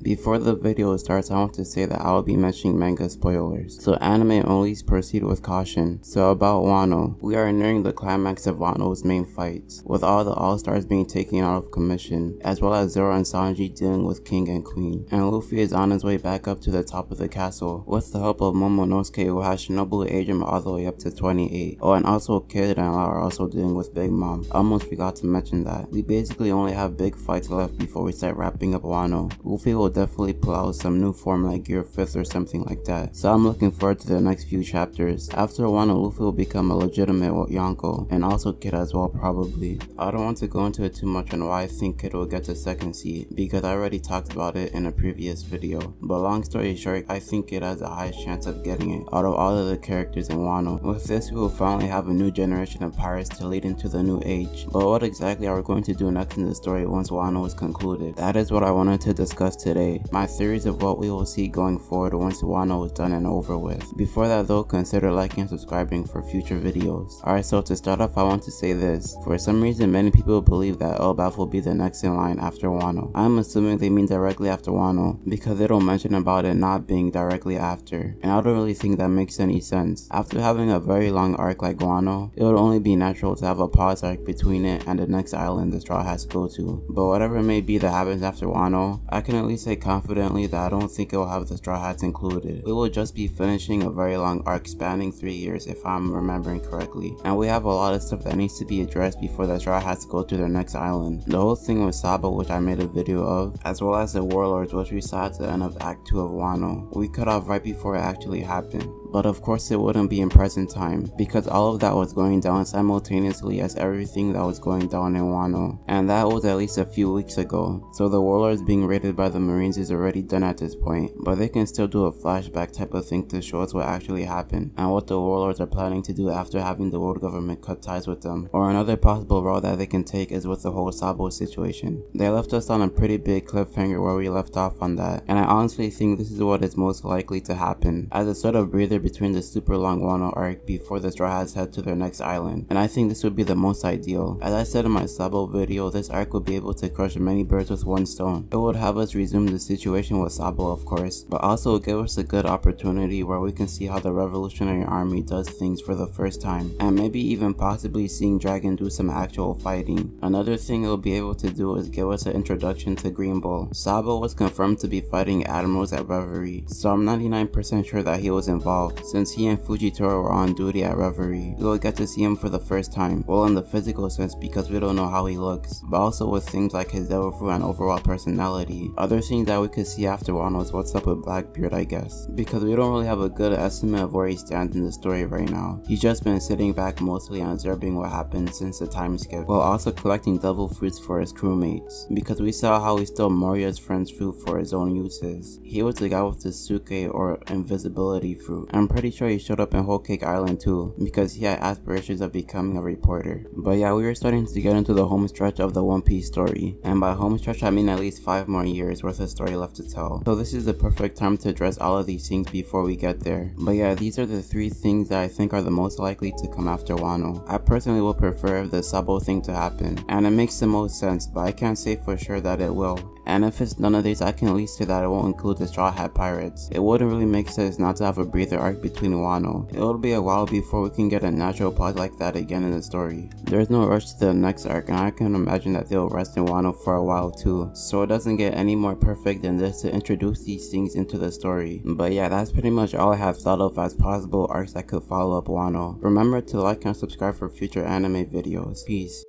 Before the video starts, I want to say that I will be mentioning manga spoilers, so anime only proceed with caution. So about Wano, we are nearing the climax of Wano's main fights, with all the all-stars being taken out of commission, as well as Zoro and Sanji dealing with King and Queen, and Luffy is on his way back up to the top of the castle, with the help of Momonosuke, who has Shinobu age him all the way up to 28. Oh, and also Kid and Lau are also dealing with Big Mom. I almost forgot to mention that. We basically only have big fights left before we start wrapping up Wano. Luffy will definitely pull out some new form like Gear 5th or something like that, so I'm looking forward to the next few chapters. After Wano, Luffy will become a legitimate Yonko, and also Kid as well probably. I don't want to go into it too much on why I think Kid will get to second seat, because I already talked about it in a previous video, but long story short, I think Kid has the highest chance of getting it out of all of the characters in Wano. With this, we will finally have a new generation of pirates to lead into the new age, but what exactly are we going to do next in the story once Wano is concluded? That is what I wanted to discuss today, my theories of what we will see going forward once Wano is done and over with. Before that though, consider liking and subscribing for future videos. Alright, so to start off, I want to say this. For some reason, many people believe that Elbaf will be the next in line after Wano. I'm assuming they mean directly after Wano, because they don't mention about it not being directly after, and I don't really think that makes any sense. After having a very long arc like Wano, it would only be natural to have a pause arc between it and the next island the Straw Hats go to. But whatever it may be that happens after Wano, I can at least say confidently that I don't think it will have the Straw Hats included. We will just be finishing a very long arc spanning 3 years if I'm remembering correctly, and we have a lot of stuff that needs to be addressed before the Straw Hats go to their next island. The whole thing with Sabo, which I made a video of, as well as the Warlords, which we saw at the end of Act 2 of Wano, we cut off right before it actually happened. But of course it wouldn't be in present time, because all of that was going down simultaneously as everything that was going down in Wano, and that was at least a few weeks ago. So the Warlords being raided by the Marines is already done at this point, but they can still do a flashback type of thing to show us what actually happened, and what the Warlords are planning to do after having the world government cut ties with them. Or another possible route that they can take is with the whole Sabo situation. They left us on a pretty big cliffhanger where we left off on that, and I honestly think this is what is most likely to happen, as a sort of breather between the super long Wano arc before the Straw Hats head to their next island, and I think this would be the most ideal. As I said in my Sabo video, this arc would be able to crush many birds with one stone. It would have us resume the situation with Sabo of course, but also give us a good opportunity where we can see how the Revolutionary Army does things for the first time, and maybe even possibly seeing Dragon do some actual fighting. Another thing it will be able to do is give us an introduction to Green Bull. Sabo was confirmed to be fighting admirals at Reverie, so I'm 99% sure that he was involved. Since he and Fujitoro were on duty at Reverie, we will get to see him for the first time, well in the physical sense because we don't know how he looks, but also with things like his devil fruit and overall personality. Other things that we could see after Wano is what's up with Blackbeard, I guess, because we don't really have a good estimate of where he stands in the story right now. He's just been sitting back mostly and observing what happened since the time skip, while also collecting devil fruits for his crewmates, because we saw how he stole Moria's friend's fruit for his own uses. He was the guy with the Suke or invisibility fruit. I'm pretty sure he showed up in Whole Cake Island too, because he had aspirations of becoming a reporter. But yeah, we were starting to get into the home stretch of the One Piece story, and by home stretch I mean at least 5 more years worth of story left to tell. So this is the perfect time to address all of these things before we get there. But yeah, these are the 3 things that I think are the most likely to come after Wano. I personally would prefer the Sabo thing to happen, and it makes the most sense, but I can't say for sure that it will. And if it's none of these, I can at least say that it won't include the Straw Hat Pirates. It wouldn't really make sense not to have a breather arc between Wano. It'll be a while before we can get a natural pause like that again in the story. There's no rush to the next arc, and I can imagine that they'll rest in Wano for a while too, so it doesn't get any more perfect than this to introduce these things into the story. But yeah, that's pretty much all I have thought of as possible arcs that could follow up Wano. Remember to like and subscribe for future anime videos. Peace.